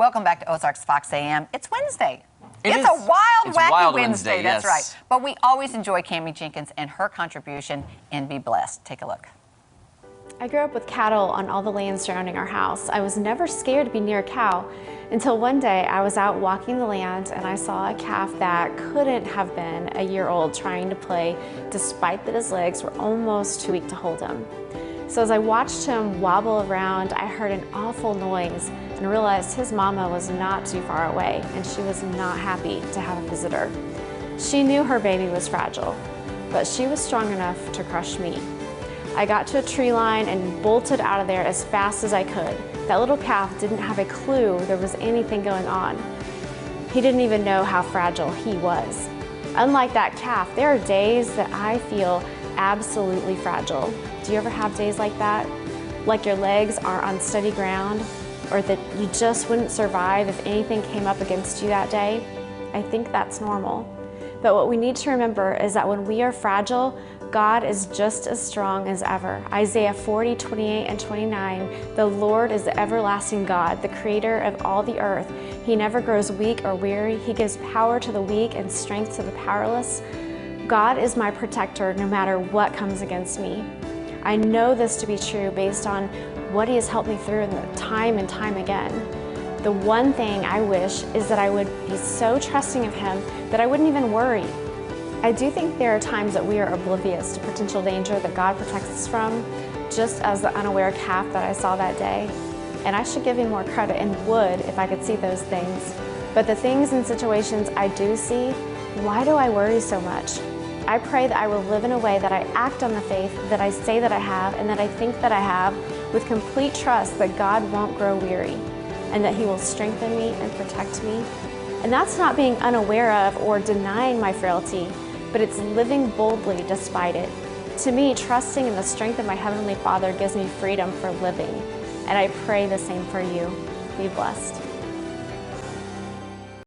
Welcome back to Ozarks Fox AM. It's Wednesday. It's a wild, wacky wild Wednesday. Yes. That's right. But we always enjoy Cami Jenkins and her contribution in Be Blessed. Take a look. I grew up with cattle on all the land surrounding our house. I was never scared to be near a cow until one day I was out walking the land and I saw a calf that couldn't have been a year old trying to play despite that his legs were almost too weak to hold him. So as I watched him wobble around, I heard an awful noise and realized his mama was not too far away and she was not happy to have a visitor. She knew her baby was fragile, but she was strong enough to crush me. I got to a tree line and bolted out of there as fast as I could. That little calf didn't have a clue there was anything going on. He didn't even know how fragile he was. Unlike that calf, there are days that I feel absolutely fragile. Do you ever have days like that? Like your legs are on steady ground, or that you just wouldn't survive if anything came up against you that day? I think that's normal. But what we need to remember is that when we are fragile, God is just as strong as ever. Isaiah 40:28 and 29, the Lord is the everlasting God, the creator of all the earth. He never grows weak or weary. He gives power to the weak and strength to the powerless. God is my protector no matter what comes against me. I know this to be true based on what He has helped me through in the time and time again. The one thing I wish is that I would be so trusting of Him that I wouldn't even worry. I do think there are times that we are oblivious to potential danger that God protects us from, just as the unaware calf that I saw that day. And I should give Him more credit and would if I could see those things. But the things and situations I do see, why do I worry so much? I pray that I will live in a way that I act on the faith that I say that I have and that I think that I have, with complete trust that God won't grow weary and that He will strengthen me and protect me. And that's not being unaware of or denying my frailty, but it's living boldly despite it. To me, trusting in the strength of my Heavenly Father gives me freedom for living, and I pray the same for you. Be blessed.